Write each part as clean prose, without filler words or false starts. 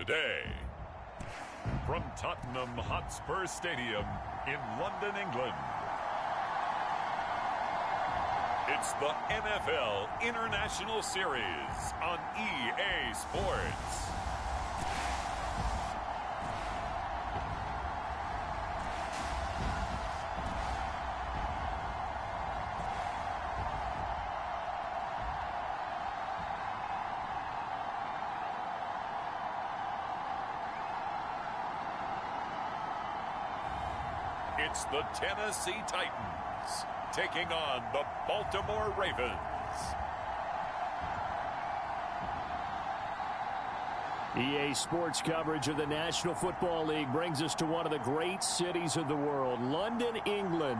today. From Tottenham Hotspur Stadium in London, England, it's the NFL International Series on EA Sports. It's the Tennessee Titans taking on the Baltimore Ravens. EA Sports coverage of the National Football League brings us to one of the great cities of the world, London, England.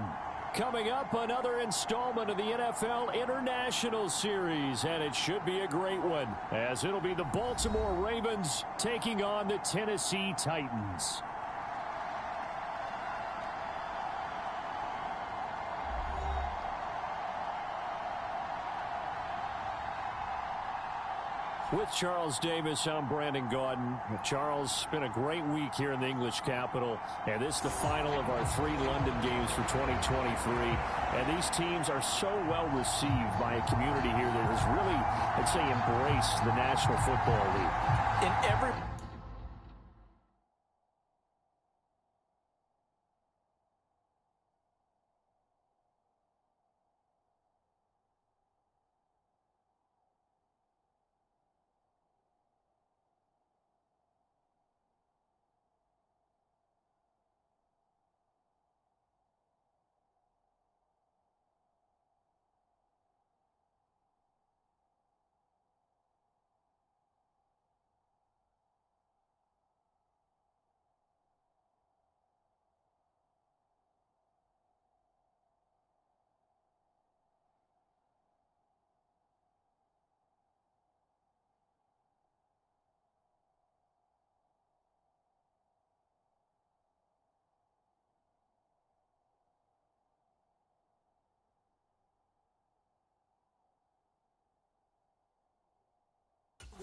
Coming up, another installment of the NFL International Series, and it should be a great one, as it'll be the Baltimore Ravens taking on the Tennessee Titans. With Charles Davis, I'm Brandon Gaudin. Charles, it's been a great week here in the English capital, and this is the final of our 3 London games for 2023. And these teams are so well received by a community here that has really, I'd say, embraced the National Football League. In every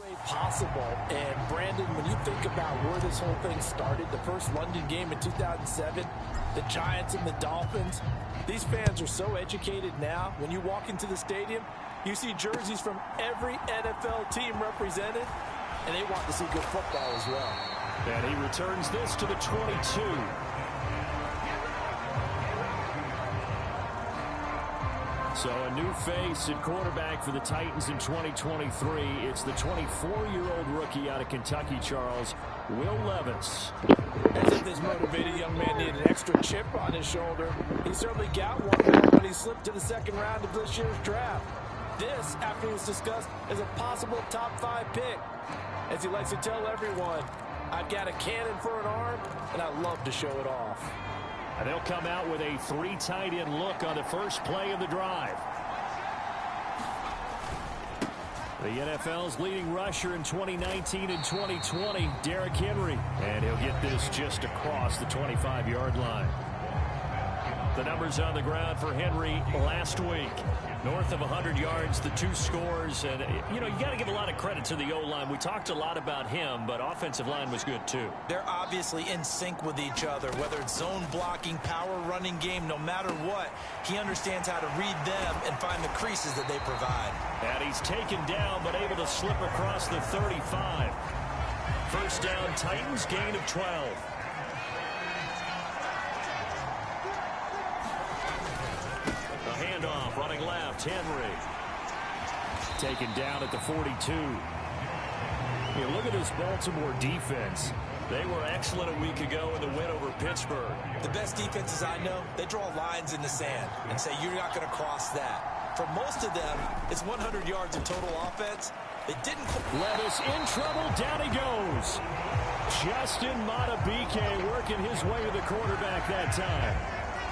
way possible. And Brandon, when you think about where this whole thing started, the first London game in 2007, the Giants and the Dolphins, these fans are so educated now. When you walk into the stadium, you see jerseys from every NFL team represented, and they want to see good football as well. And he returns this to the 22. So a new face at quarterback for the Titans in 2023. It's the 24-year-old rookie out of Kentucky, Charles, Will Levis. As if this motivated young man needed an extra chip on his shoulder. He certainly got one when he slipped to the second round of this year's draft. This, after it was discussed, is a possible top 5 pick. As he likes to tell everyone, I've got a cannon for an arm, and I love to show it off. And they'll come out with a 3 tight end look on the first play of the drive. The NFL's leading rusher in 2019 and 2020, Derrick Henry. And he'll get this just across the 25-yard line. The numbers on the ground for Henry last week. North of 100 yards, the 2 scores. And, you know, you got to give a lot of credit to the O-line. We talked a lot about him, but offensive line was good, too. They're obviously in sync with each other, whether it's zone blocking, power running game, no matter what. He understands how to read them and find the creases that they provide. And he's taken down, but able to slip across the 35. First down, Titans, gain of 12. Handoff, running left, Henry. Taken down at the 42. Hey, look at this Baltimore defense. They were excellent a week ago in the win over Pittsburgh. The best defenses I know, they draw lines in the sand and say you're not going to cross that. For most of them, it's 100 yards of total offense. They didn't. Levis in trouble, down he goes. Justin Madubuike working his way to the quarterback that time.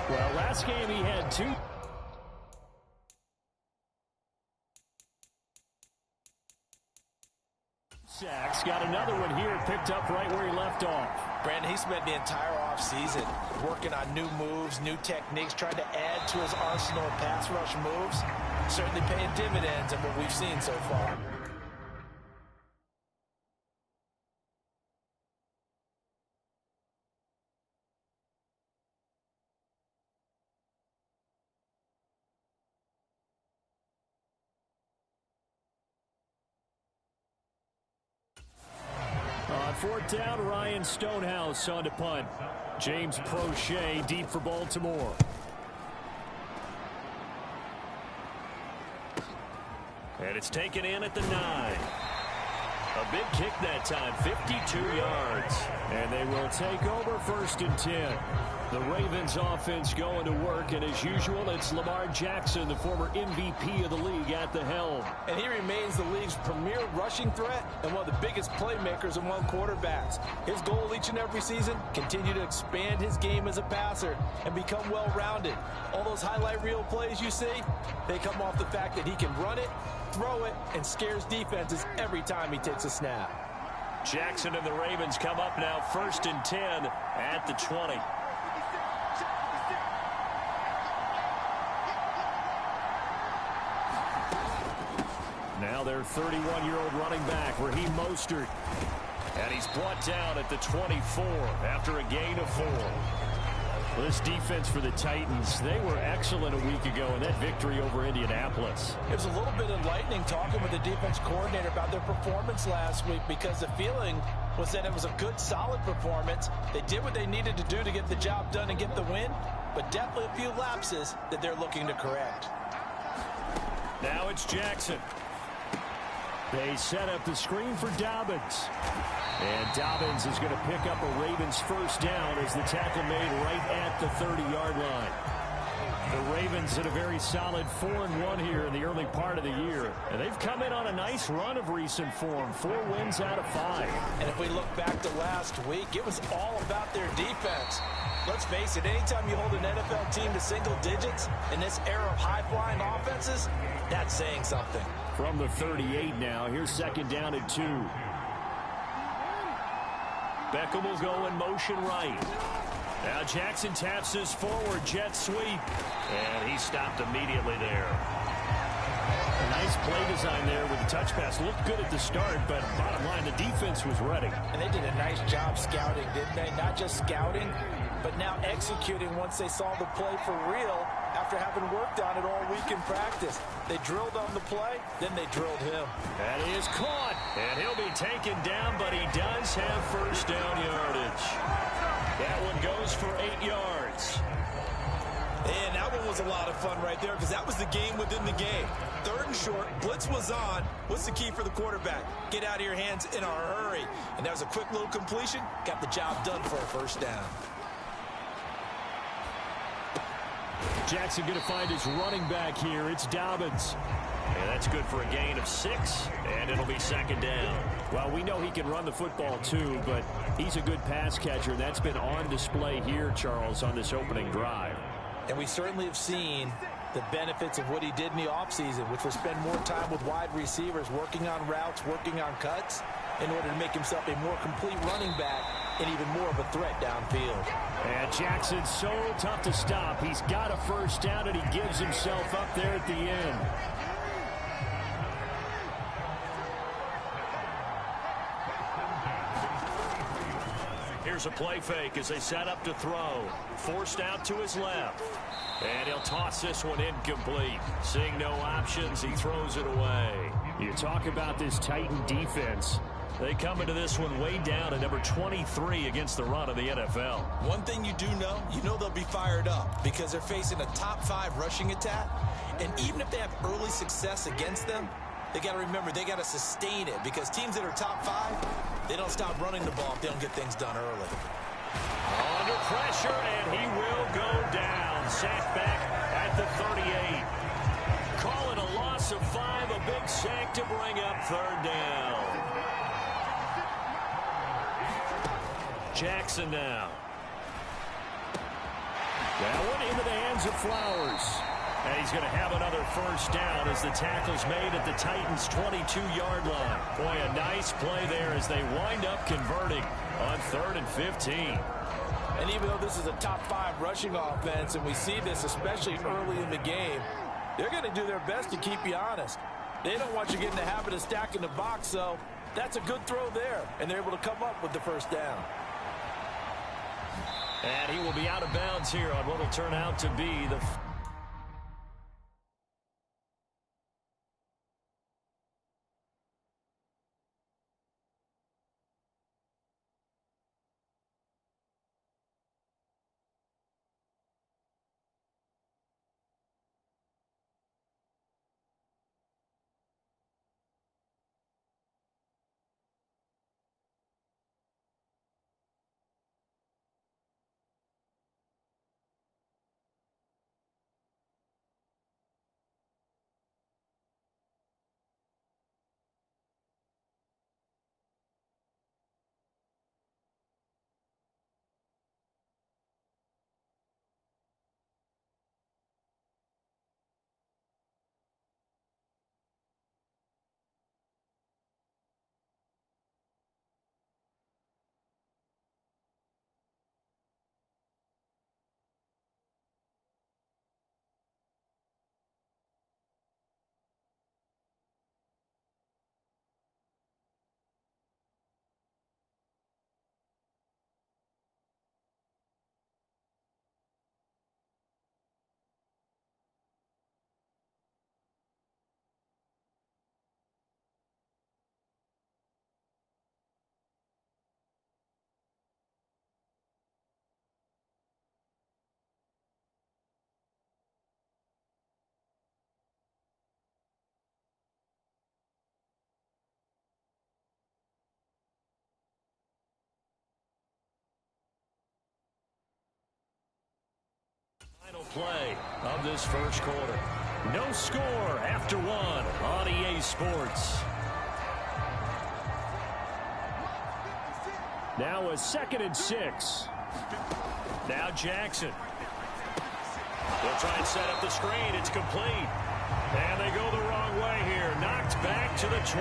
Well, last game he had 2 sacks. Got another one here, picked up right where he left off. Brandon, he spent the entire offseason working on new moves, new techniques, trying to add to his arsenal of pass rush moves. Certainly paying dividends in what we've seen so far. fourth down, Ryan Stonehouse on to punt. James Prochet deep for Baltimore. And it's taken in at the 9. A big kick that time, 52 yards. And they will take over 1st and 10. The Ravens offense going to work, and as usual, it's Lamar Jackson, the former MVP of the league, at the helm. And he remains the league's premier rushing threat and one of the biggest playmakers among quarterbacks. His goal each and every season, continue to expand his game as a passer and become well-rounded. All those highlight reel plays you see, they come off the fact that he can run it, throw it, and scares defenses every time he takes a snap. Jackson and the Ravens come up now 1st and 10 at the 20. Now their 31-year-old running back, Raheem Mostert. And he's brought down at the 24 after a gain of 4. Well, this defense for the Titans, they were excellent a week ago in that victory over Indianapolis. It was a little bit enlightening talking with the defense coordinator about their performance last week, because the feeling was that it was a good, solid performance. They did what they needed to do to get the job done and get the win, but definitely a few lapses that they're looking to correct. Now it's Jackson. They set up the screen for Dobbins. And Dobbins is going to pick up a Ravens first down as the tackle made right at the 30-yard line. The Ravens in a very solid 4-1 here in the early part of the year. And they've come in on a nice run of recent form. 4 wins out of 5. And if we look back to last week, it was all about their defense. Let's face it, anytime you hold an NFL team to single digits in this era of high-flying offenses, that's saying something. From the 38 now, here's 2nd down and 2. Beckham will go in motion right. Now Jackson taps his forward jet sweep. And he stopped immediately there. A nice play design there with the touch pass. Looked good at the start, but bottom line, the defense was ready. And they did a nice job scouting, didn't they? Not just scouting, but now executing once they saw the play for real after having worked on it all week in practice. They drilled on the play, then they drilled him. That is caught, and he'll be taken down, but he does have first down yardage. That one goes for 8 yards. And that one was a lot of fun right there, because that was the game within the game. 3rd and short, blitz was on. What's the key for the quarterback? Get out of your hands in a hurry. And that was a quick little completion. Got the job done for a first down. Jackson going to find his running back here. It's Dobbins. And that's good for a gain of 6, and it'll be 2nd down. Well, we know he can run the football too, but he's a good pass catcher, and that's been on display here, Charles, on this opening drive. And we certainly have seen the benefits of what he did in the offseason, which was spend more time with wide receivers, working on routes, working on cuts, in order to make himself a more complete running back and even more of a threat downfield. And Jackson's so tough to stop. He's got a first down, and he gives himself up there at the end. Here's a play fake as they set up to throw. Forced out to his left. And he'll toss this one incomplete. Seeing no options, he throws it away. You talk about this Titan defense. They come into this one way down at number 23 against the run of the NFL. One thing you do know, they'll be fired up because they're facing a top 5 rushing attack. And even if they have early success against them, they got to remember they got to sustain it, because teams that are top 5, they don't stop running the ball if they don't get things done early. Under pressure, and he will go down. Sacked back at the 38. Call it a loss of 5, a big sack to bring up 3rd down. Jackson now. That one into the hands of Flowers. And he's going to have another first down as the tackle's made at the Titans' 22-yard line. Boy, a nice play there as they wind up converting on 3rd and 15. And even though this is a top 5 rushing offense, and we see this especially early in the game, they're going to do their best to keep you honest. They don't want you getting the habit of stacking the box, so that's a good throw there, and they're able to come up with the first down. And he will be out of bounds here on what will turn out to be the play of this first quarter. No score after one on EA Sports. Now a 2nd and 6. Now Jackson. They'll try and set up the screen. It's complete. And they go the wrong way here. Knocked back to the 20.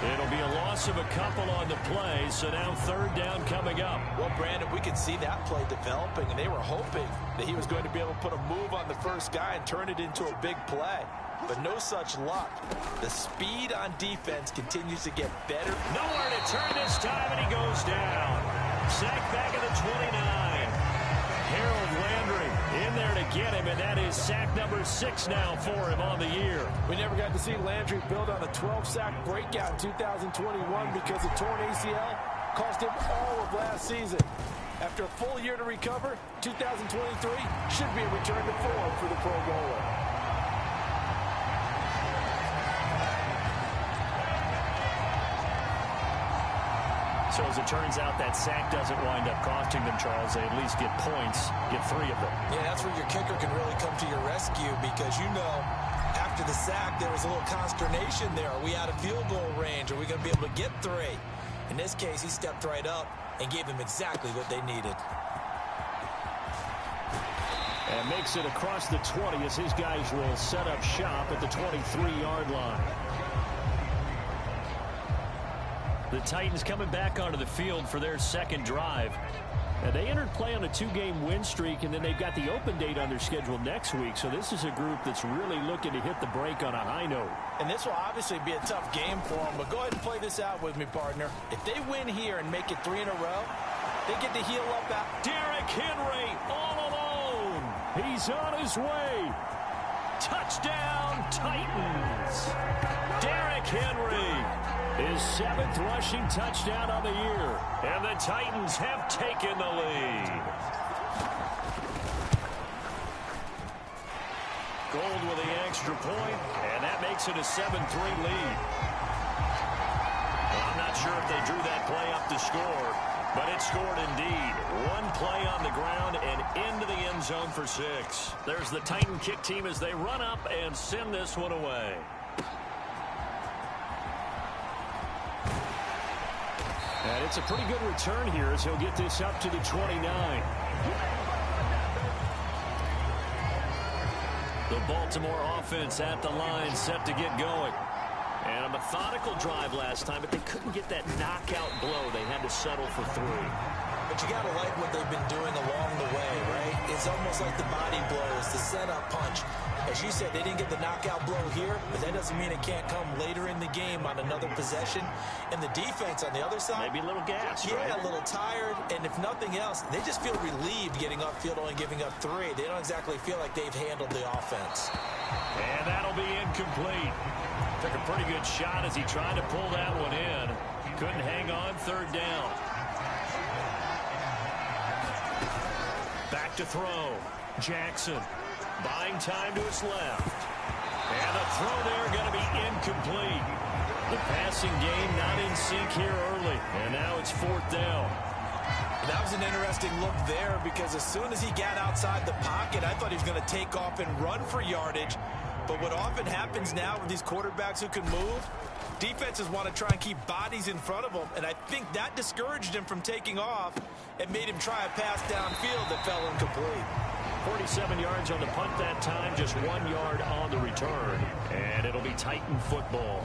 It'll be a loss of a couple on the play, so now 3rd down coming up. Well, Brandon, we could see that play developing, and they were hoping that he was going to be able to put a move on the first guy and turn it into a big play. But no such luck. The speed on defense continues to get better. Nowhere to turn this time, and he goes down. Sacked back at the 29. Harold Landry in there to get him, and that is sack number 6 now for him on the year. We never got to see Landry build on a 12-sack breakout in 2021 because a torn ACL cost him all of last season. After a full year to recover, 2023 should be a return to form for the Pro Bowler. So as it turns out, that sack doesn't wind up costing them, Charles. They at least get points, get 3 of them. Yeah, that's where your kicker can really come to your rescue because, you know, after the sack, there was a little consternation there. Are we out of field goal range? Are we going to be able to get 3? In this case, he stepped right up and gave them exactly what they needed. And makes it across the 20 as his guys will set up shop at the 23-yard line. The Titans coming back onto the field for their 2nd drive. And they entered play on a 2-game win streak, and then they've got the open date on their schedule next week. So this is a group that's really looking to hit the break on a high note. And this will obviously be a tough game for them, but go ahead and play this out with me, partner. If they win here and make it 3 in a row, they get to heal up out. Derrick Henry all alone. He's on his way. Touchdown, Titans. Derrick Henry. His 7th rushing touchdown on the year. And the Titans have taken the lead. Gold with the extra point, and that makes it a 7-3 lead. Well, I'm not sure if they drew that play up to score, but it scored indeed. 1 play on the ground and into the end zone for 6. There's the Titan kick team as they run up and send this one away. And it's a pretty good return here as he'll get this up to the 29. The Baltimore offense at the line set to get going. And a methodical drive last time, but they couldn't get that knockout blow. They had to settle for 3. But you got to like what they've been doing along the way, right? It's almost like the body blows, the setup punch. As you said, they didn't get the knockout blow here, but that doesn't mean it can't come later in the game on another possession. And the defense on the other side, maybe a little gassed, yeah, right? A little tired. And if nothing else, they just feel relieved getting upfield only giving up 3. They don't exactly feel like they've handled the offense. And that'll be incomplete. Took a pretty good shot as he tried to pull that one in. Couldn't hang on 3rd down. Back to throw. Jackson buying time to his left. And the throw there going to be incomplete. The passing game not in sync here early. And now it's 4th down. That was an interesting look there because as soon as he got outside the pocket, I thought he was going to take off and run for yardage. But what often happens now with these quarterbacks who can move, defenses want to try and keep bodies in front of them. And I think that discouraged him from taking off and made him try a pass downfield that fell incomplete. 47 yards on the punt that time, just 1 yard on the return. And it'll be Titan football.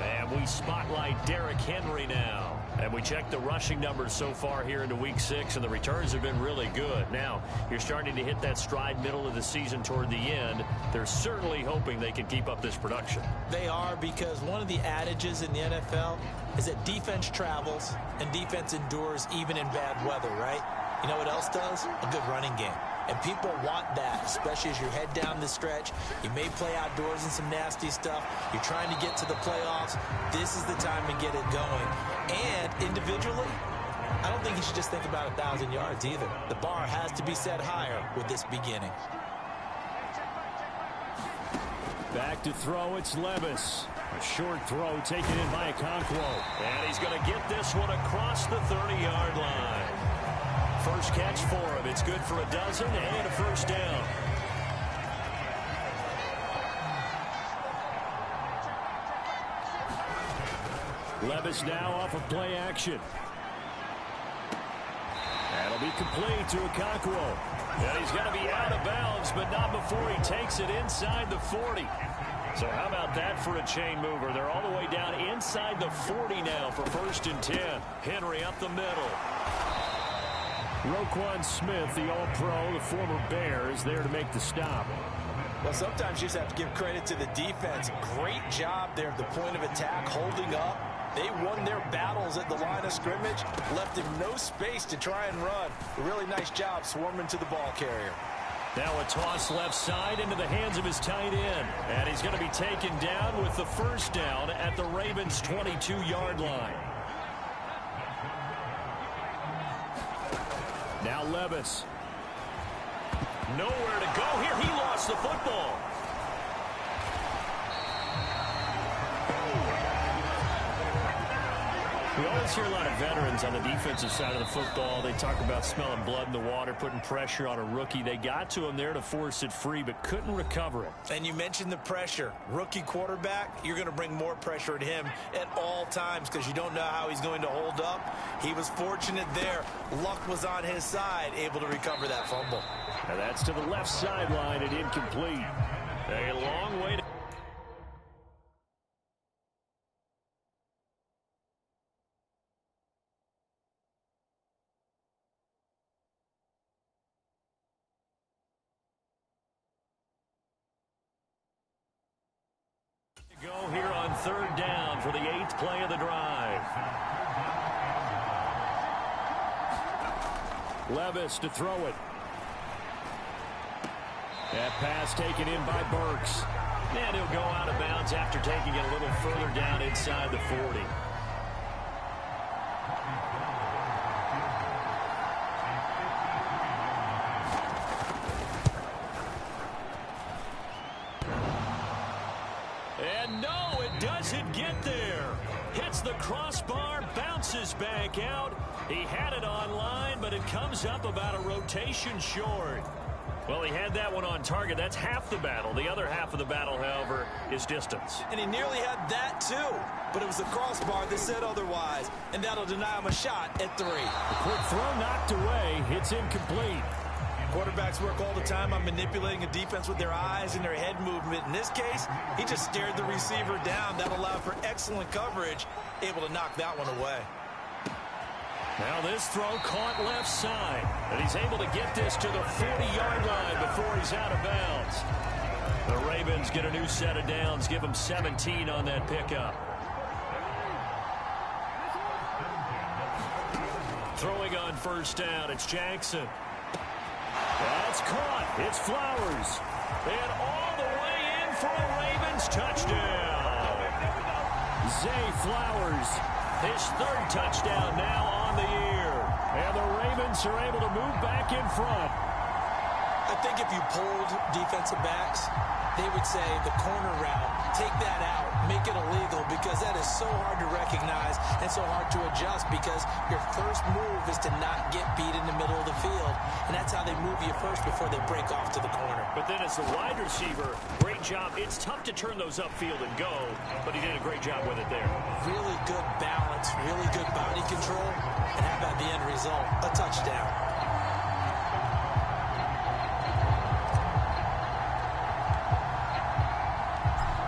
And we spotlight Derrick Henry now. And we check the rushing numbers so far here into Week 6, and the returns have been really good. Now, you're starting to hit that stride middle of the season toward the end. They're certainly hoping they can keep up this production. They are, because one of the adages in the NFL is that defense travels and defense endures even in bad weather, right? You know what else does? A good running game. And people want that, especially as you head down the stretch. You may play outdoors in some nasty stuff. You're trying to get to the playoffs. This is the time to get it going. And individually, I don't think you should just think about 1,000 yards either. The bar has to be set higher with this beginning. Back to throw, it's Levis. A short throw taken in by Okonkwo. And he's going to get this one across the 30-yard line. First catch for him. It's good for a dozen and a first down. Levis now off of play action. That'll be complete to Okonkwo. And he's going to be out of bounds, but not before he takes it inside the 40. So how about that for a chain mover? They're all the way down inside the 40 now for 1st and 10. Henry up the middle. Roquan Smith, the All-Pro, the former Bear, is there to make the stop. Well, sometimes you just have to give credit to the defense. Great job there at the point of attack, holding up. They won their battles at the line of scrimmage, left him no space to try and run. A really nice job swarming to the ball carrier. Now a toss left side into the hands of his tight end. And he's going to be taken down with the first down at the Ravens' 22-yard line. Now Levis. Nowhere to go here. He lost the football. We always hear a lot of veterans on the defensive side of the football. They talk about smelling blood in the water, putting pressure on a rookie. They got to him there to force it free, but couldn't recover it. And you mentioned the pressure. Rookie quarterback, you're going to bring more pressure at him at all times because you don't know how he's going to hold up. He was fortunate there. Luck was on his side, able to recover that fumble. Now that's to the left sideline and incomplete. A long way to go here on 3rd down for the 8th play of the drive. Levis to throw it. That pass taken in by Burks. And he'll go out of bounds after taking it a little further down inside the 40. And no, it doesn't get there. Hits the crossbar, bounces back out. He had it on line, but it comes up about a rotation short. Well, he had that one on target. That's half the battle. The other half of the battle, however, is distance. And he nearly had that, too. But it was the crossbar that said otherwise. And that'll deny him a shot at 3. The quick throw knocked away. It's incomplete. Quarterbacks work all the time on manipulating a defense with their eyes and their head movement. In this case, he just stared the receiver down. That allowed for excellent coverage, able to knock that one away. Now this throw caught left side. And he's able to get this to the 40-yard line before he's out of bounds. The Ravens get a new set of downs, give them 17 on that pickup. Throwing on 1st down, it's Jackson. That's caught. It's Flowers. And all the way in for a Ravens touchdown. Zay Flowers, his 3rd touchdown now on the year. And the Ravens are able to move back in front. I think if you polled defensive backs, they would say the corner route, take that out, make it illegal, because that is so hard to recognize and so hard to adjust because your first move is to not get beat in the middle of the field. And that's how they move you first before they break off to the corner. But then as the wide receiver, great job. It's tough to turn those upfield and go, but he did a great job with it there. Really good balance, really good body control. And how about the end result? A touchdown.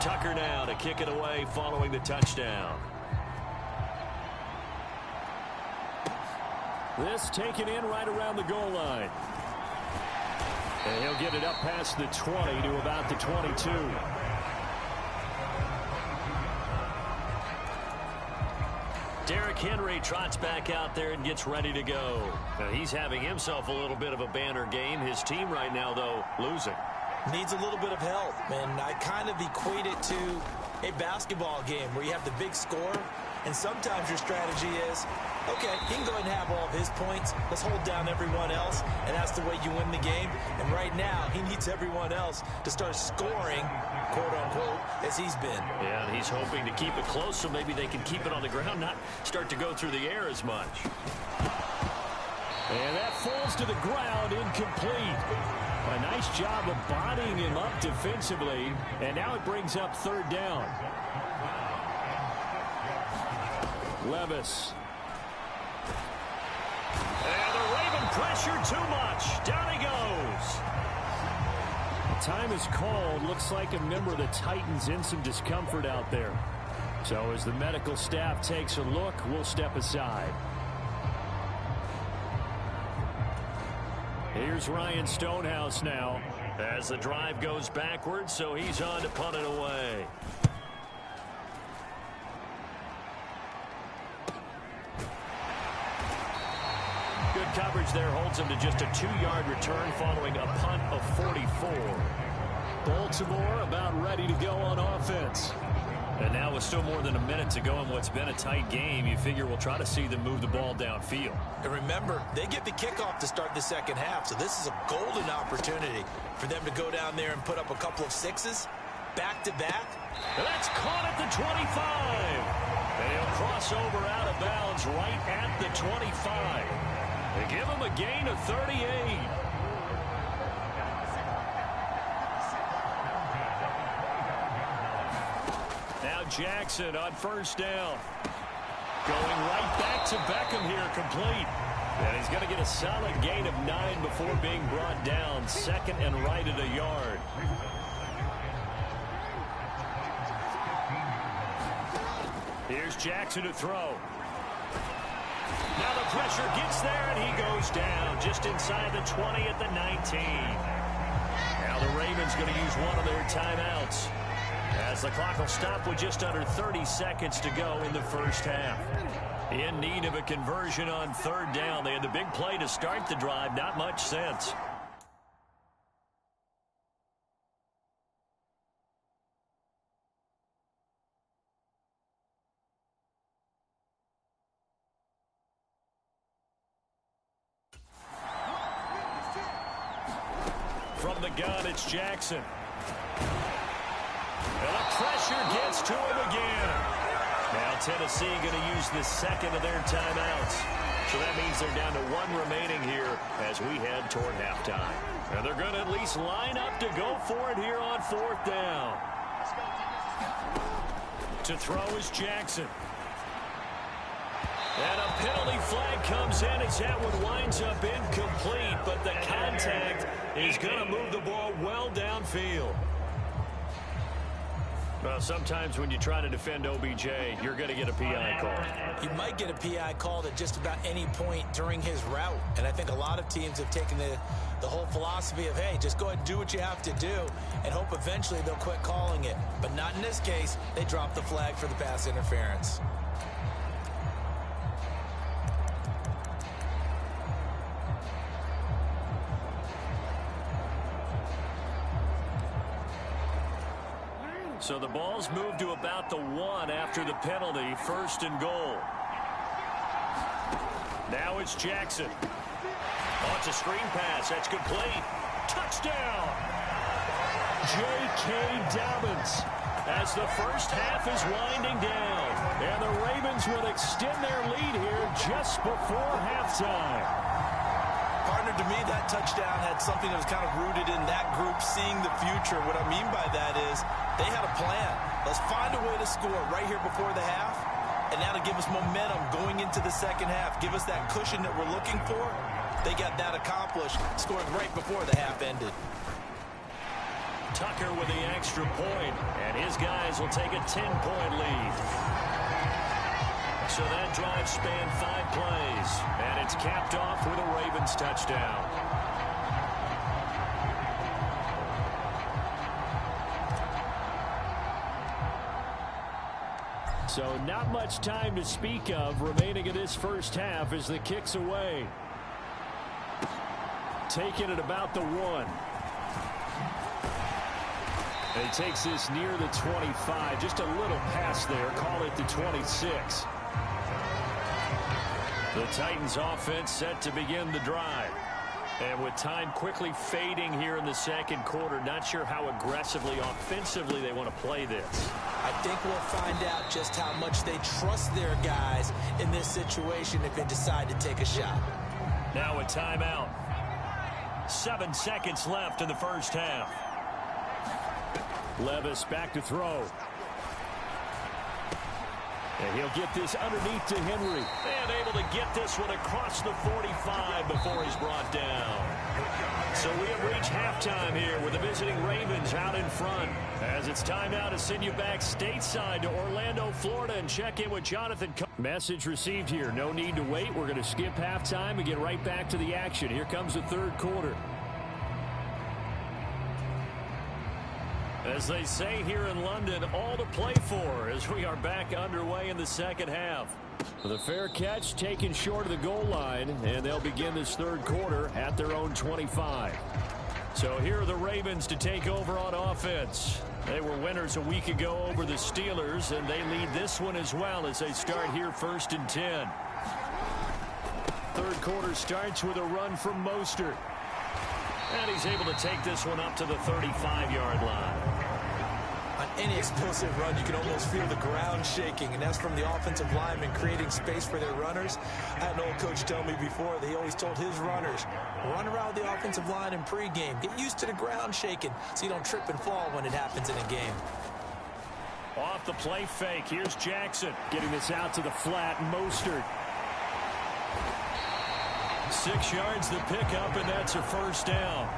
Tucker now to kick it away following the touchdown. This taken in right around the goal line. And he'll get it up past the 20 to about the 22. Derrick Henry trots back out there and gets ready to go. Now he's having himself a little bit of a banner game. His team right now, though, losing. Needs a little bit of help, and I kind of equate it to a basketball game where you have the big score, and sometimes your strategy is, okay, he can go ahead and have all of his points. Let's hold down everyone else, and that's the way you win the game. And right now, he needs everyone else to start scoring, quote-unquote, as he's been. Yeah, and he's hoping to keep it close so maybe they can keep it on the ground, not start to go through the air as much. And that falls to the ground, incomplete. A nice job of bodying him up defensively, and now it brings up third down. Levis. And the Raven pressure too much. Down he goes. Time is called. Looks like a member of the Titans in some discomfort out there. So as the medical staff takes a look, we'll step aside. Here's Ryan Stonehouse now as the drive goes backwards, so he's on to punt it away. Good coverage there, holds him to just a 2-yard return following a punt of 44. Baltimore about ready to go on offense. And now with still more than a minute to go in what's been a tight game, you figure we'll try to see them move the ball downfield. And remember, they get the kickoff to start the second half, so this is a golden opportunity for them to go down there and put up a couple of sixes back-to-back. That's caught at the 25. And he'll cross over out of bounds right at the 25. They give him a gain of 38. Now Jackson on first down. Going right back to Beckham here, complete. And he's going to get a solid gain of 9 before being brought down. Second and right at a yard. Here's Jackson to throw. Now the pressure gets there, and he goes down just inside the 20 at the 19. Now the Ravens going to use one of their timeouts, as the clock will stop with just under 30 seconds to go in the first half. In need of a conversion on third down. They had the big play to start the drive. Not much sense. From the gun, it's Jackson. And the pressure gets to him again. Now Tennessee going to use the second of their timeouts. So that means they're down to 1 remaining here as we head toward halftime. And they're going to at least line up to go for it here on fourth down. To throw is Jackson. And a penalty flag comes in as that one winds up incomplete, but the contact is going to move the ball well downfield. Well, sometimes when you try to defend OBJ, you're going to get a PI call. You might get a PI called at just about any point during his route. And I think a lot of teams have taken the whole philosophy of, hey, just go ahead and do what you have to do and hope eventually they'll quit calling it. But not in this case. They dropped the flag for the pass interference. So the ball's moved to about the 1 after the penalty, first and goal. Now it's Jackson. Oh, it's a screen pass. That's complete. Touchdown! J.K. Dobbins as the first half is winding down. And the Ravens will extend their lead here just before halftime. Partner, to me, that touchdown had something that was kind of rooted in that group seeing the future. What I mean by that is they had a plan. Let's find a way to score right here before the half, and now to give us momentum going into the second half, give us that cushion that we're looking for. They got that accomplished, scoring right before the half ended. Tucker with the extra point, and his guys will take a 10-point lead. So that drive spanned 5 plays, and it's capped off with a Ravens touchdown. So not much time to speak of remaining in this first half as the kick's away. Taking it about the 1. And he takes this near the 25. Just a little pass there. Call it the 26. The Titans offense set to begin the drive. And with time quickly fading here in the second quarter, not sure how aggressively, offensively they want to play this. I think we'll find out just how much they trust their guys in this situation if they decide to take a shot. Now a timeout. 7 seconds left in the first half. Levis back to throw. And he'll get this underneath to Henry. And able to get this one across the 45 before he's brought down. So we have reached halftime here with the visiting Ravens out in front. As it's time now to send you back stateside to Orlando, Florida, and check in with Jonathan. Message received here. No need to wait. We're going to skip halftime and get right back to the action. Here comes the third quarter. As they say here in London, all to play for as we are back underway in the second half. The fair catch taken short of the goal line, and they'll begin this third quarter at their own 25. So here are the Ravens to take over on offense. They were winners a week ago over the Steelers, and they lead this one as well as they start here 1st and 10. Third quarter starts with a run from Mostert. And he's able to take this one up to the 35-yard line. On any explosive run, you can almost feel the ground shaking, and that's from the offensive linemen creating space for their runners. I had an old coach tell me before, he always told his runners, run around the offensive line in pregame. Get used to the ground shaking so you don't trip and fall when it happens in a game. Off the play fake, here's Jackson. Getting this out to the flat, Mostert. 6 yards the pickup, and that's a first down.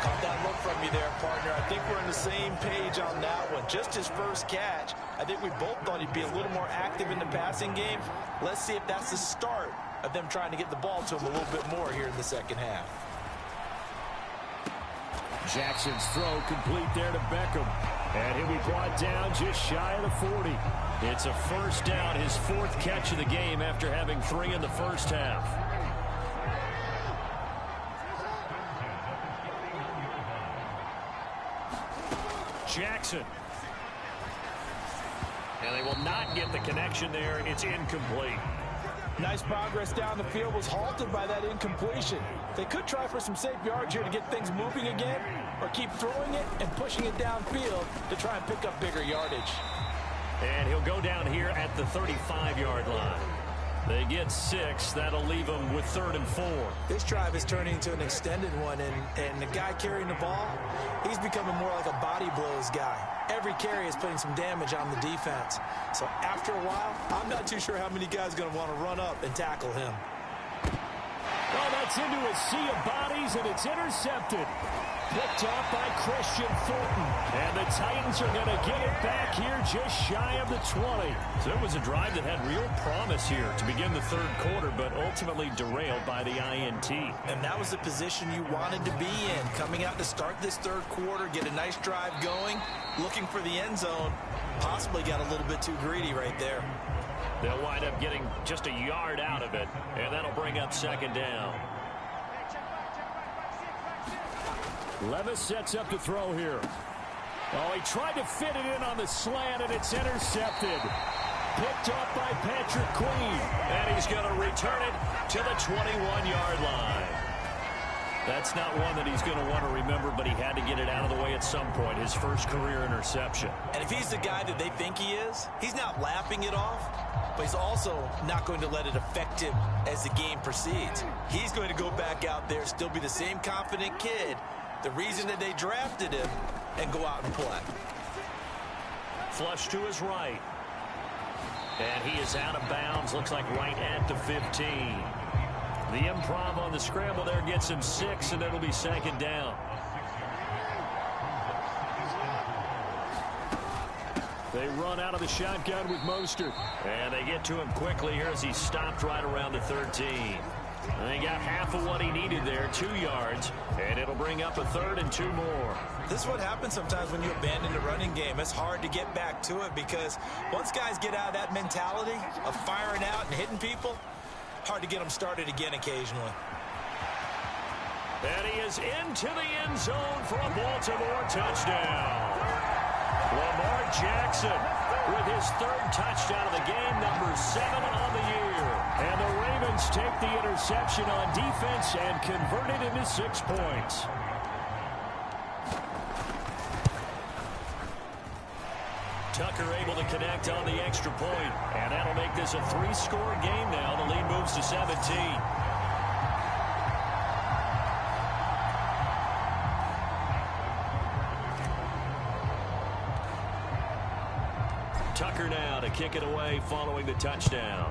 Caught that look from you there, partner. I think we're on the same page on that one. Just his first catch. I think we both thought he'd be a little more active in the passing game. Let's see if that's the start of them trying to get the ball to him a little bit more here in the second half. Jackson's throw complete there to Beckham. And he'll be brought down just shy of the 40. It's a first down, his 4th catch of the game after having 3 in the first half. Jackson. And they will not get the connection there. It's incomplete. Nice progress down the field, was halted by that incompletion. They could try for some safe yards here to get things moving again, or keep throwing it and pushing it downfield to try and pick up bigger yardage. And he'll go down here at the 35-yard line. They get 6. That'll leave them with 3rd and 4. This drive is turning into an extended one, and the guy carrying the ball, he's becoming more like a body blows guy. Every carry is putting some damage on the defense. So after a while, I'm not too sure how many guys are going to want to run up and tackle him. Well, that's into a sea of bodies, and it's intercepted. Picked off by Christian Thornton. And the Titans are going to get it back here just shy of the 20. So it was a drive that had real promise here to begin the third quarter, but ultimately derailed by the INT. And that was the position you wanted to be in. Coming out to start this third quarter, get a nice drive going, looking for the end zone. Possibly got a little bit too greedy right there. They'll wind up getting just a yard out of it, and that'll bring up 2nd down. Levis sets up to throw here. Oh, he tried to fit it in on the slant, and it's intercepted. Picked off by Patrick Queen. And he's going to return it to the 21-yard line. That's not one that he's going to want to remember, but he had to get it out of the way at some point. His first career interception. And if he's the guy that they think he is, he's not laughing it off, but he's also not going to let it affect him as the game proceeds. He's going to go back out there, still be the same confident kid, the reason that they drafted him, and go out and play. Flush to his right. And he is out of bounds, looks like right at the 15. The improv on the scramble there gets him 6, and it'll be 2nd down. They run out of the shotgun with Mostert. And they get to him quickly here as he stopped right around the 13. And they got half of what he needed there, 2 yards, and it'll bring up a 3rd and 2 more. This is what happens sometimes when you abandon the running game. It's hard to get back to it because once guys get out of that mentality of firing out and hitting people, hard to get them started again occasionally. And he is into the end zone for a Baltimore touchdown. Lamar Jackson with his 3rd touchdown of the game, number 7 on the year. And the Ravens take the interception on defense and convert it into 6 points. Tucker able to connect on the extra point, and that'll make this a 3-score game now. The lead moves to 17. Tucker now to kick it away following the touchdown.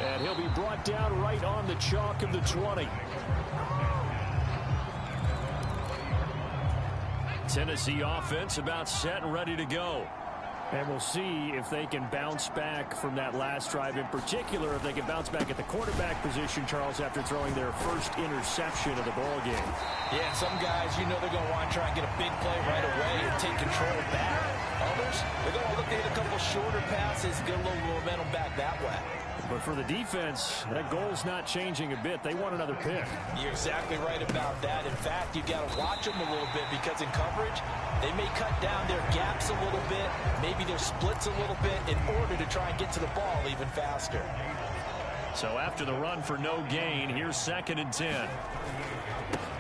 And he'll be brought down right on the chalk of the 20. Tennessee offense about set and ready to go. And we'll see if they can bounce back from that last drive in particular, if they can bounce back at the quarterback position, Charles, after throwing their first interception of the ball game. Yeah, some guys, you know they're going to want to try and get a big play right away and take control back. Others, they're going to look to hit a couple shorter passes, get a little momentum back that way. But for the defense, that goal's not changing a bit. They want another pick. You're exactly right about that. In fact, you've got to watch them a little bit because in coverage, they may cut down their gaps a little bit, maybe their splits a little bit in order to try and get to the ball even faster. So after the run for no gain, here's 2nd and 10.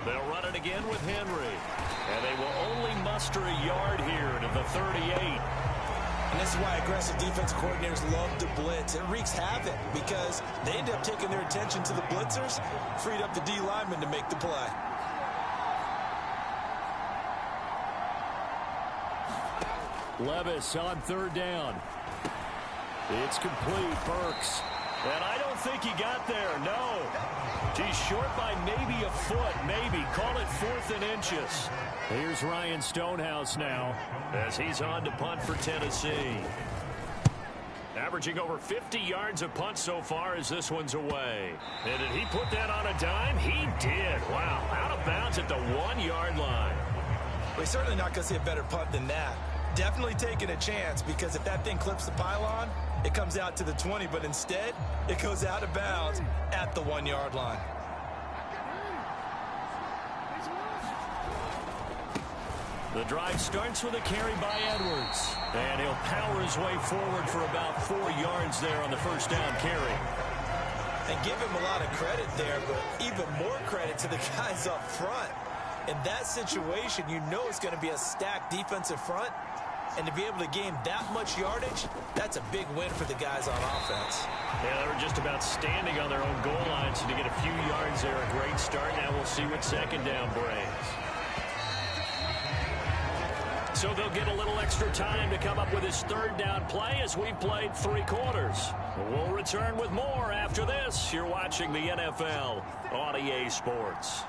They'll run it again with Henry. And they will only muster a yard here to the 38. And this is why aggressive defensive coordinators love to blitz. It wreaks havoc because they end up taking their attention to the blitzers, freed up the D lineman to make the play. Levis on 3rd down. It's complete. Burks. And I don't think he got there. No. He's short by maybe a foot. Maybe. Call it 4th and inches. Here's Ryan Stonehouse now as he's on to punt for Tennessee. Averaging over 50 yards a punt so far as this one's away. And did he put that on a dime? He did. Wow. Out of bounds at the 1-yard line. We're certainly not going to see a better punt than that. Definitely taking a chance because if that thing clips the pylon, it comes out to the 20, but instead, it goes out of bounds at the 1-yard line. The drive starts with a carry by Edwards. And he'll power his way forward for about 4 yards there on the 1st down carry. And give him a lot of credit there, but even more credit to the guys up front. In that situation, you know it's going to be a stacked defensive front. And to be able to gain that much yardage, that's a big win for the guys on offense. Yeah, they were just about standing on their own goal line, so to get a few yards there, a great start. Now we'll see what 2nd down brings. So they'll get a little extra time to come up with his 3rd down play as we've played 3 quarters. We'll return with more after this. You're watching the NFL on EA Sports.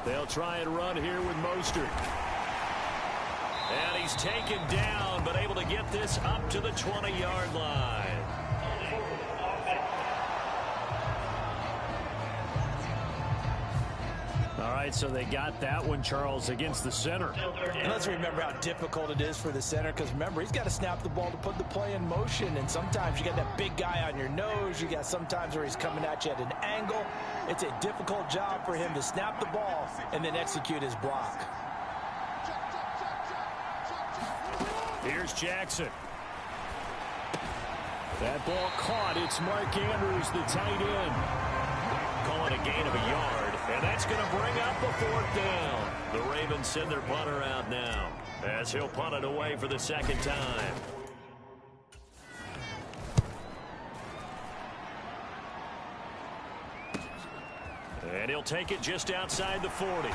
They'll try and run here with Mostert. And he's taken down, but able to get this up to the 20-yard line. All right, so they got that one, Charles, against the center. And let's remember how difficult it is for the center, because remember, he's got to snap the ball to put the play in motion, and sometimes you got that big guy on your nose. You got sometimes where he's coming at you at an angle. It's a difficult job for him to snap the ball and then execute his block. Here's Jackson. That ball caught. It's Mark Andrews, the tight end. Calling a gain of a yard, and that's going to bring up a 4th down. The Ravens send their punter out now as he'll punt it away for the 2nd time. And he'll take it just outside the 40.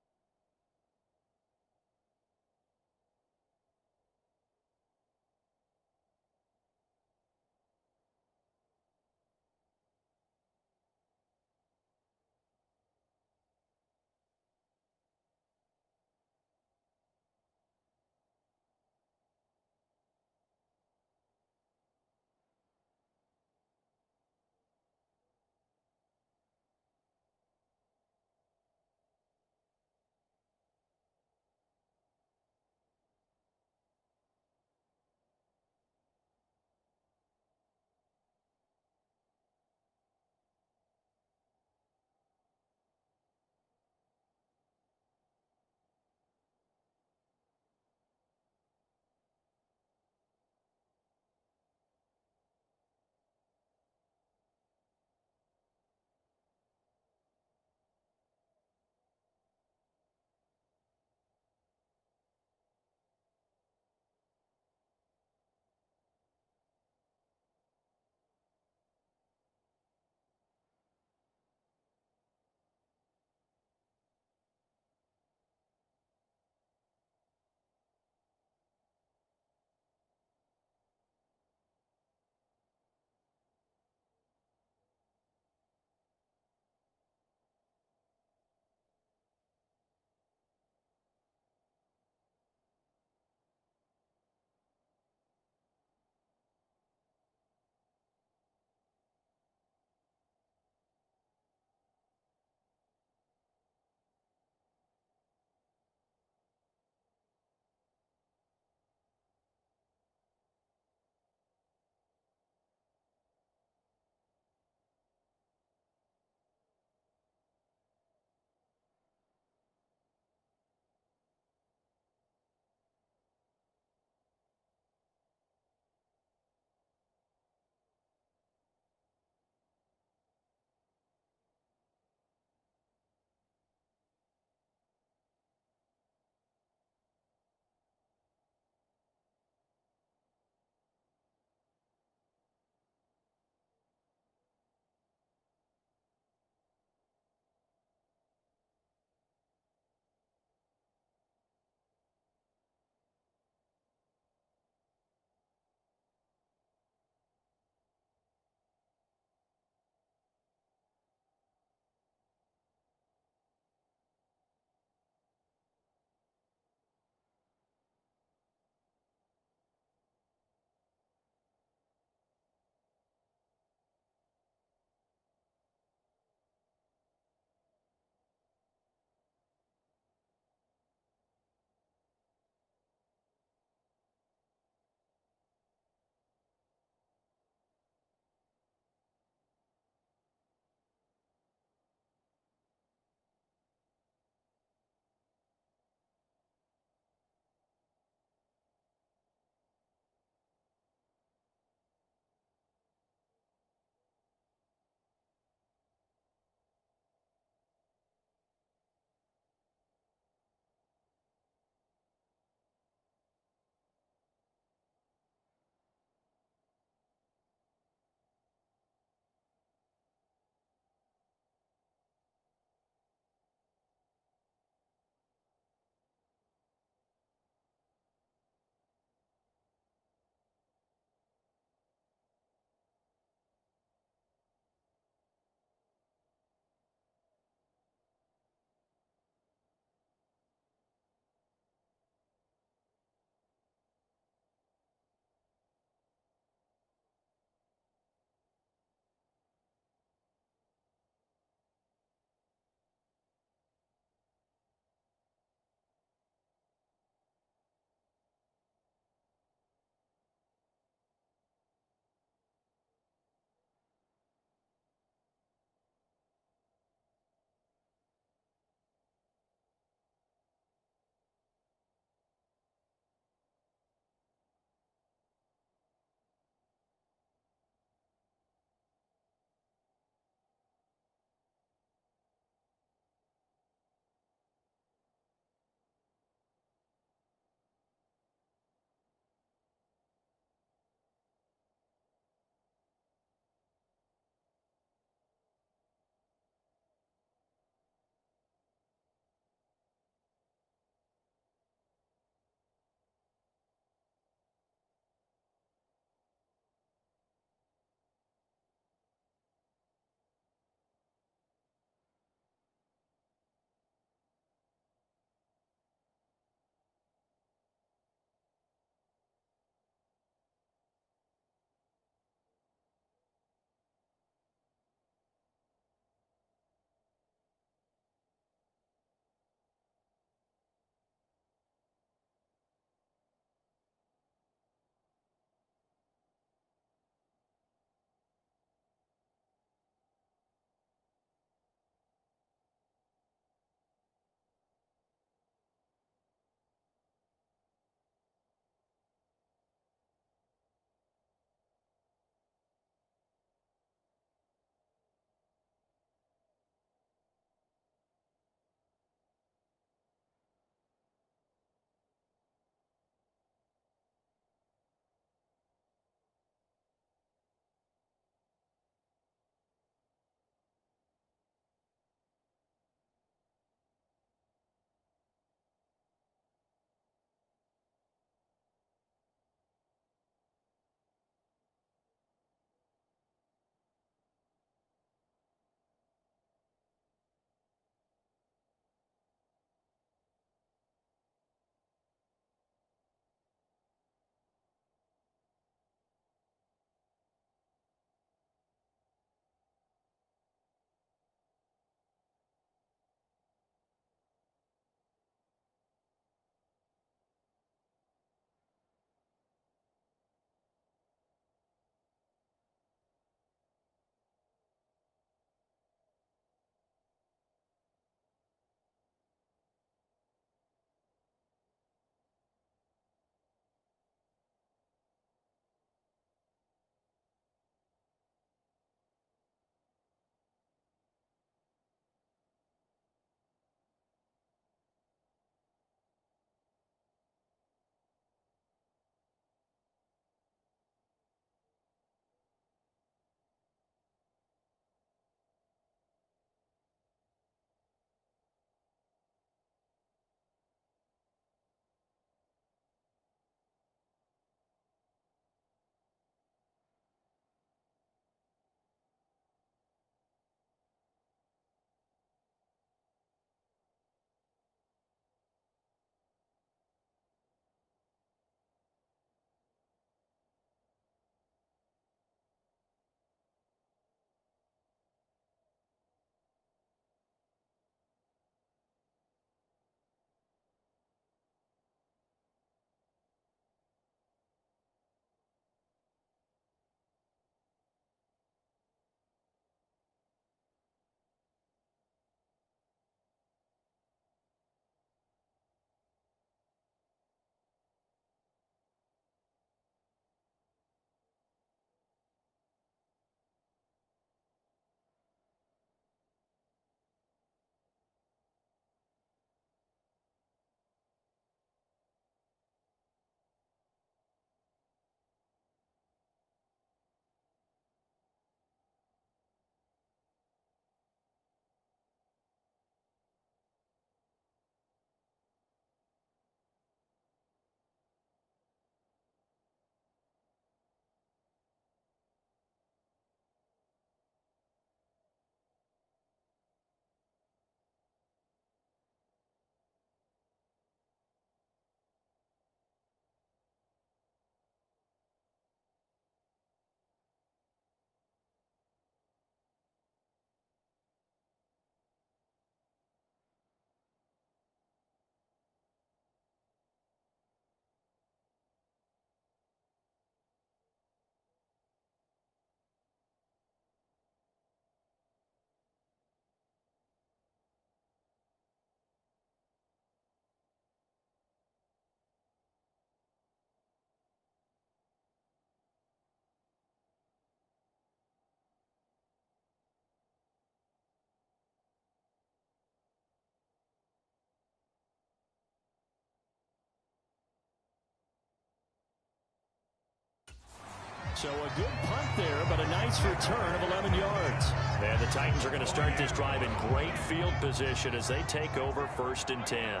So a good punt there, but a nice return of 11 yards. And the Titans are going to start this drive in great field position as they take over 1st and 10.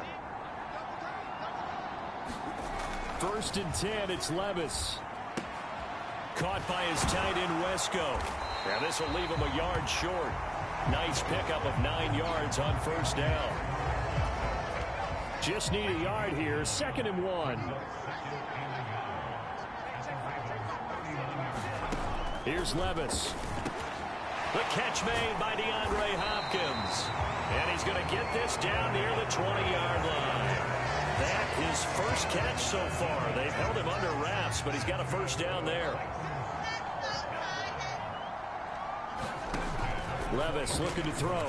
1st and 10, it's Levis. Caught by his tight end, Wesco. And this will leave him a yard short. Nice pickup of 9 yards on 1st down. Just need a yard here. 2nd and 1. Here's Levis. The catch made by DeAndre Hopkins. And he's going to get this down near the 20-yard line. That is first catch so far. They've held him under wraps, but he's got a 1st down there. Levis looking to throw.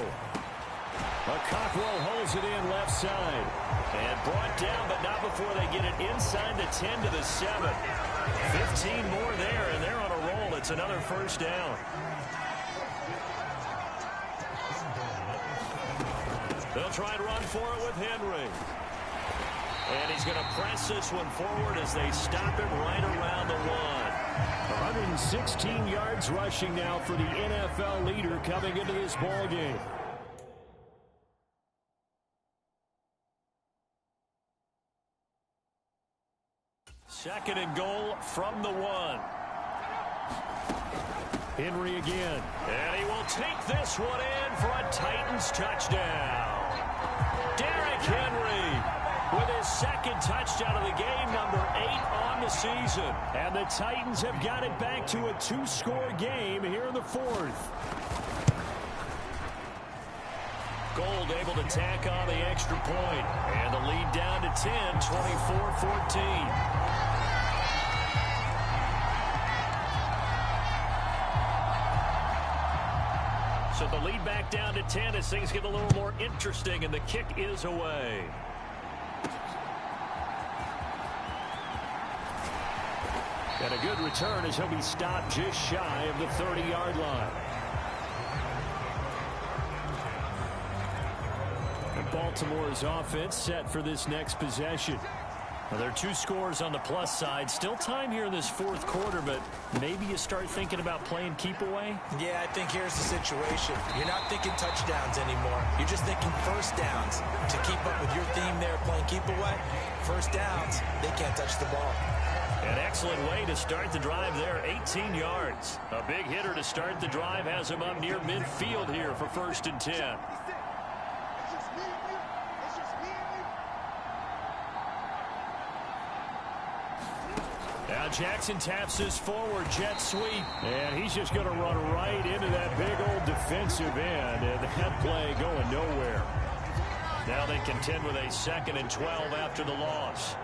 Cockrell holds it in left side. And brought down, but not before they get it inside the 10 to the 7. 15 more there, and they're on a roll. It's another 1st down. They'll try and run for it with Henry. And he's going to press this one forward as they stop him right around the 1. 116 yards rushing now for the NFL leader coming into this ball game. Second and goal from the 1. Henry again. And he will take this one in for a Titans touchdown. Derrick Henry with his 2nd touchdown of the game, number 8 on the season. And the Titans have got it back to a 2-score game here in the 4th. Gold able to tack on the extra point. And the lead down to 10, 24-14. So the lead back down to 10 as things get a little more interesting, and the kick is away. And a good return as he'll be stopped just shy of the 30-yard line. And Baltimore's offense set for this next possession. Well, there are 2 scores on the plus side. Still time here in this 4th quarter, but maybe you start thinking about playing keep away? Yeah, I think here's the situation. You're not thinking touchdowns anymore. You're just thinking 1st downs. To keep up with your theme there, playing keep away, 1st downs, they can't touch the ball. An excellent way to start the drive there, 18 yards. A big hitter to start the drive has him up near midfield here for 1st and 10. Now Jackson taps this forward jet sweep. And he's just going to run right into that big old defensive end. And that play going nowhere. Now they contend with a 2nd and 12 after the loss.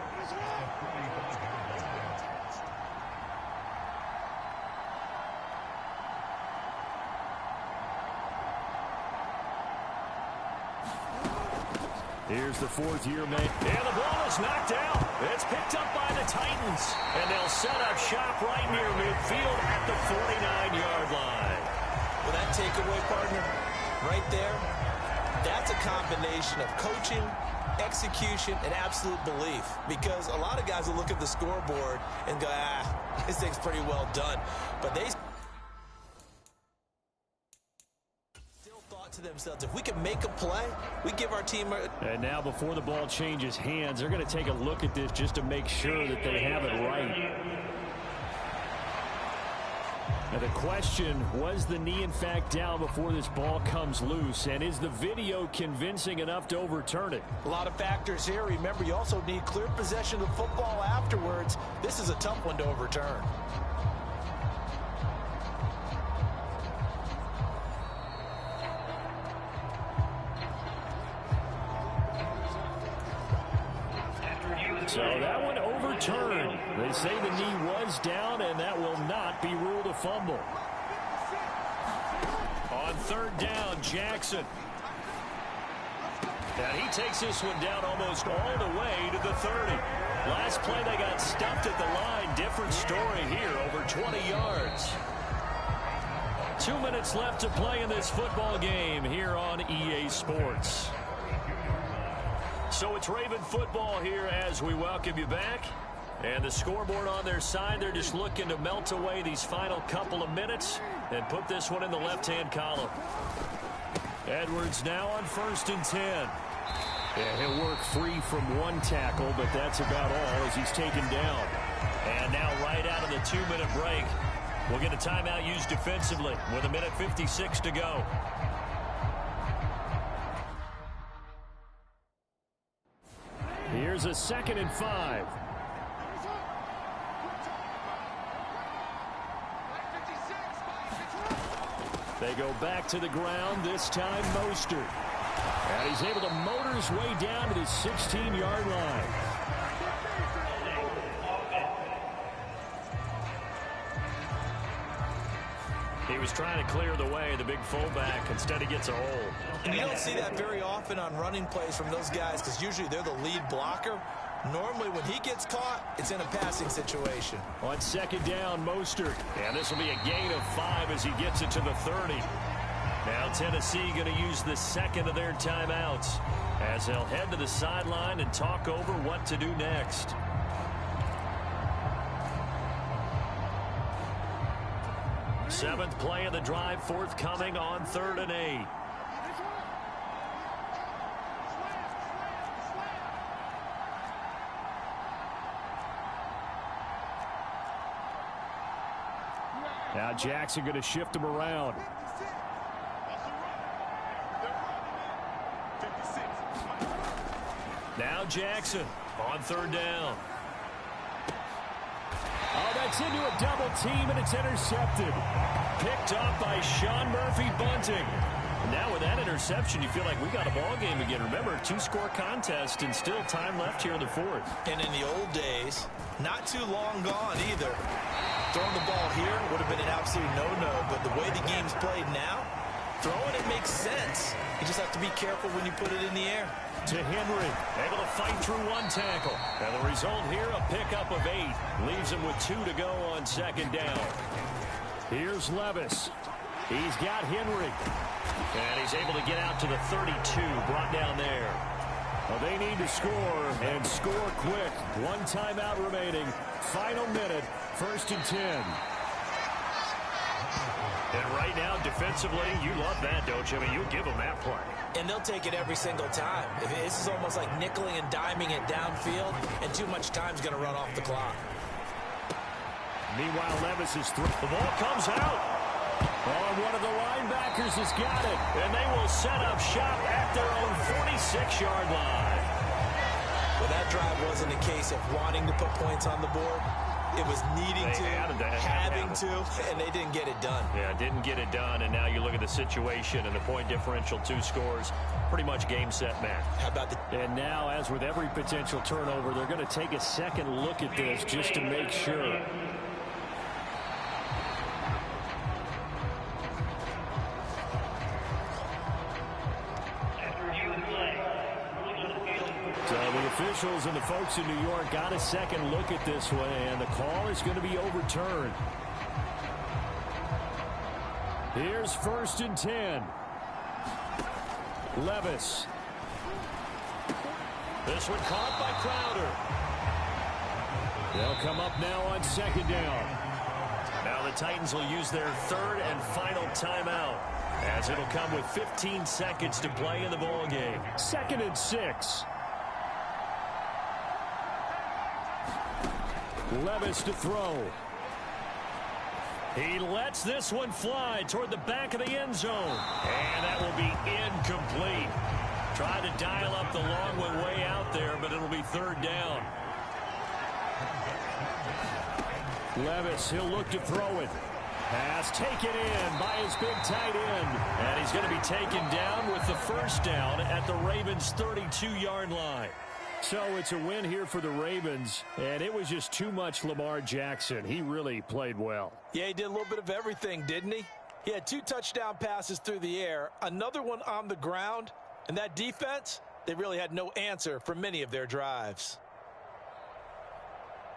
Here's the 4th-year man. And the ball is knocked out. It's picked up by the Titans. And they'll set up shop right near midfield at the 49-yard line. Well, that takeaway, partner, right there, that's a combination of coaching, execution, and absolute belief. Because a lot of guys will look at the scoreboard and go, this thing's pretty well done. But they to themselves, if we can make a play, we give our team And now before the ball changes hands, they're going to take a look at this just to make sure that they have it right. Now the question, was the knee in fact down before this ball comes loose, and is the video convincing enough to overturn it? A lot of factors here. Remember, you also need clear possession of the football afterwards. This is a tough one to overturn. So that one overturned. They say the knee was down, and that will not be ruled a fumble. On 3rd down, Jackson. And he takes this one down almost all the way to the 30. Last play, they got stuffed at the line. Different story here, over 20 yards. 2 minutes left to play in this football game here on EA Sports. So it's Raven football here as we welcome you back. And the scoreboard on their side, they're just looking to melt away these final couple of minutes and put this one in the left-hand column. Edwards now on 1st and 10. Yeah, he'll work free from one tackle, but that's about all as he's taken down. And now right out of the 2-minute break, we'll get a timeout used defensively with 1:56 to go. Here's a 2nd and 5. They go back to the ground, this time Mostert. And he's able to motor his way down to the 16-yard line. He was trying to clear the way, the big fullback. Instead, he gets a hole. And you don't see that very often on running plays from those guys because usually they're the lead blocker. Normally, when he gets caught, it's in a passing situation. On 2nd down, Mostert. And this will be a gain of 5 as he gets it to the 30. Now Tennessee going to use the 2nd of their timeouts as they'll head to the sideline and talk over what to do next. Seventh play of the drive forthcoming on 3rd and 8. Now Jackson going to shift him around. Now Jackson on 3rd down. Oh, that's into a double team, and it's intercepted. Picked up by Sean Murphy-Bunting. Now with that interception, you feel like we got a ball game again. Remember, 2-score contest and still time left here in the 4th. And in the old days, not too long gone either. Throwing the ball here would have been an absolute no-no, but the way the game's played now, throwing it makes sense. You just have to be careful when you put it in the air. To Henry, able to fight through one tackle. And the result here, a pickup of 8. Leaves him with 2 to go on 2nd down. Here's Levis. He's got Henry. And he's able to get out to the 32, brought down there. Well, they need to score, and score quick. 1 timeout remaining. Final minute, 1st and 10. And right now, defensively, you love that, don't you? I mean, you give them that play. And they'll take it every single time. This is almost like nickeling and diming it downfield, and too much time's going to run off the clock. Meanwhile, Levis is through. The ball comes out. Oh, and one of the linebackers has got it. And they will set up shop at their own 46-yard line. Well, that drive wasn't a case of wanting to put points on the board. It was needing having to, and they didn't get it done. Yeah, didn't get it done, and now you look at the situation and the point differential, 2 scores, pretty much game, set, match. How about the... And now, as with every potential turnover, they're going to take a second look at this just to make sure. The officials and the folks in New York got a second look at this one, and the call is going to be overturned. Here's 1st and 10. Levis. This one caught by Crowder. They'll come up now on 2nd down. Now the Titans will use their 3rd and final timeout, as it'll come with 15 seconds to play in the ball game. 2nd and 6. Levis to throw. He lets this one fly toward the back of the end zone. And that will be incomplete. Tried to dial up the long one way out there, but it'll be 3rd down. Levis, he'll look to throw it. Pass taken in by his big tight end. And he's going to be taken down with the 1st down at the Ravens' 32-yard line. So it's a win here for the Ravens, and it was just too much Lamar Jackson. He really played well. Yeah, he did a little bit of everything, didn't he? He had 2 touchdown passes through the air, another one on the ground, and that defense, they really had no answer for many of their drives.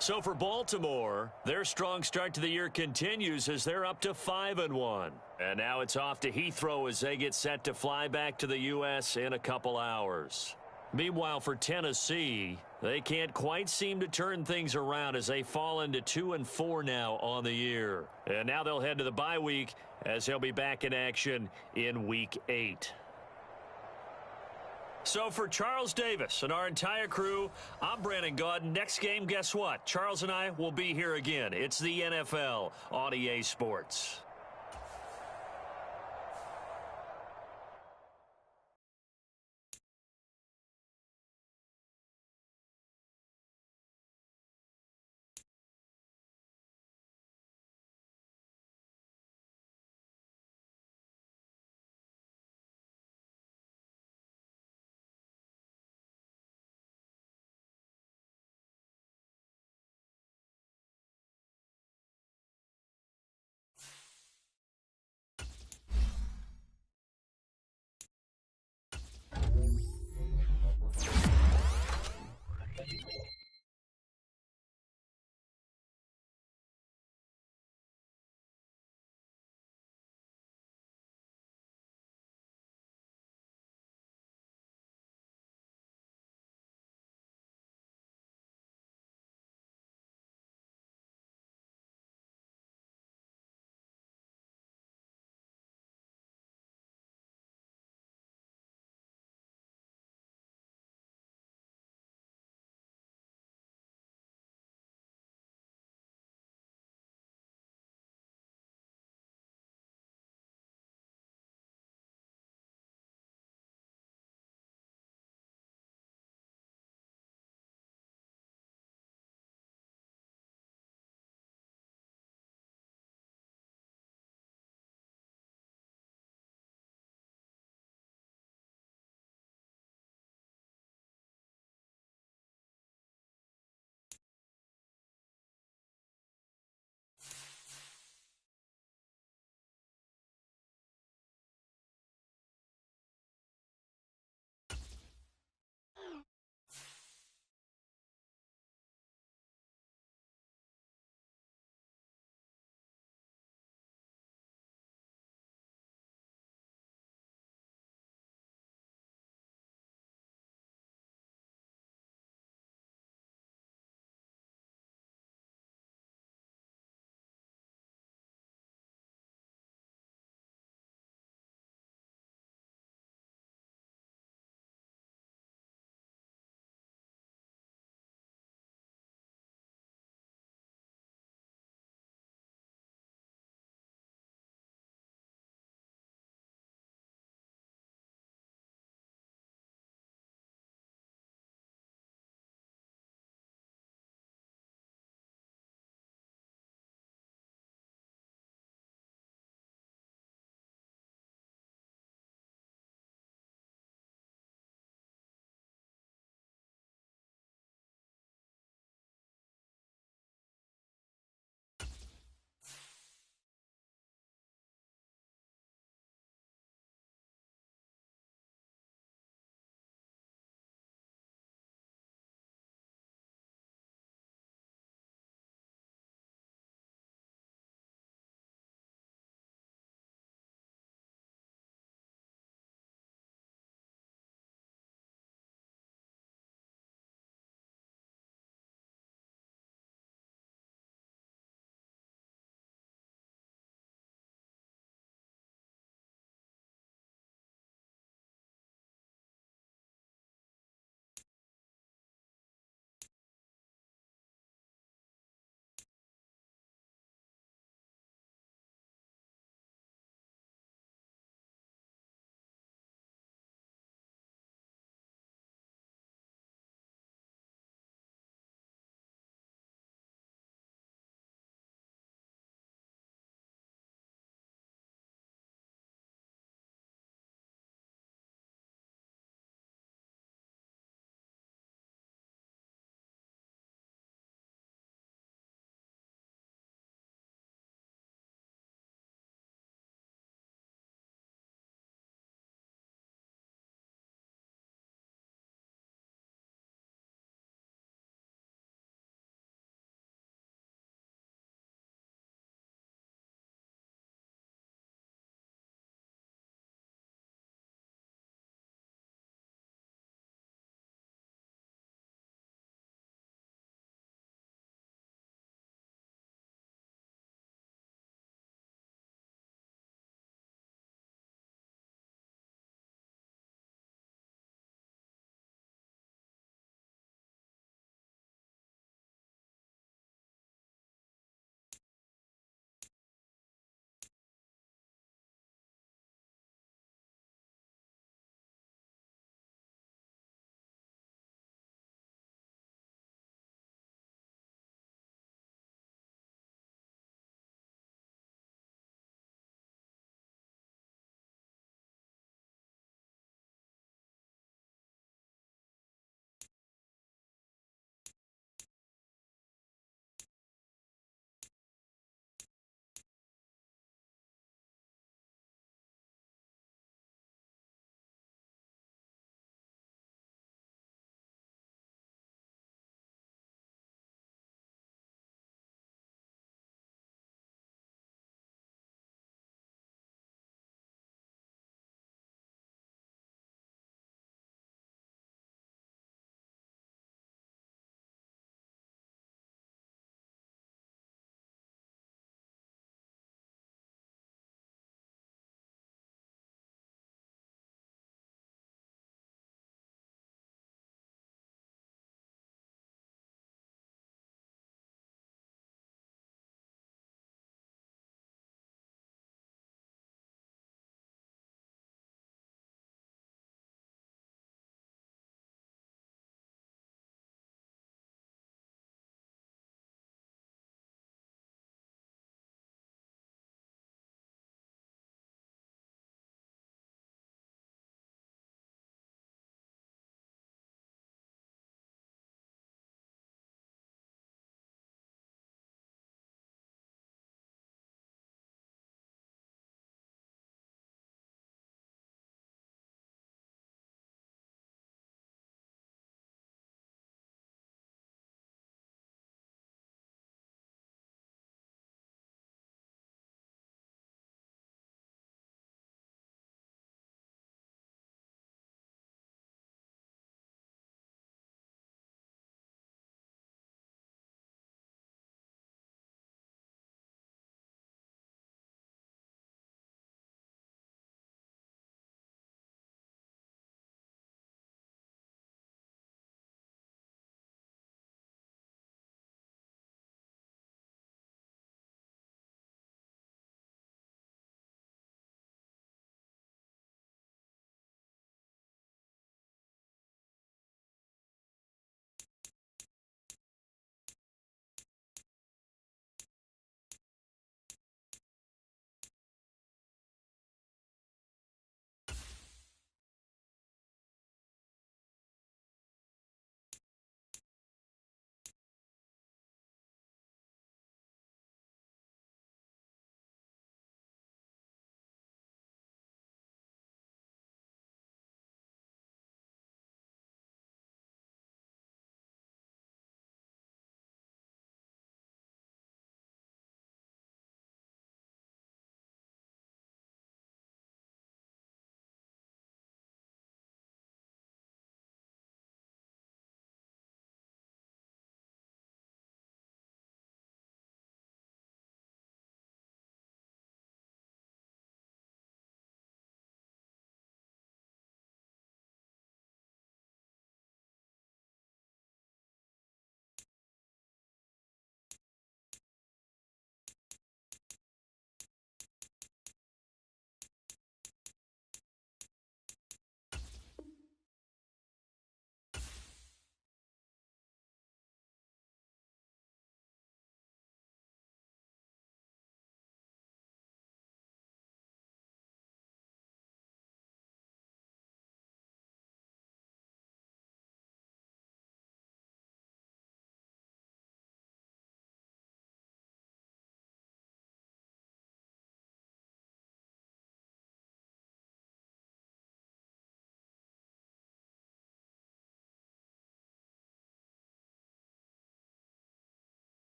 So for Baltimore, their strong start to the year continues as they're up to 5-1. And now it's off to Heathrow as they get set to fly back to the U.S. in a couple hours. Meanwhile, for Tennessee, they can't quite seem to turn things around as they fall into 2-4 now on the year. And now they'll head to the bye week as they'll be back in action in Week 8. So for Charles Davis and our entire crew, I'm Brandon Gaudin. Next game, guess what? Charles and I will be here again. It's the NFL on EA Sports.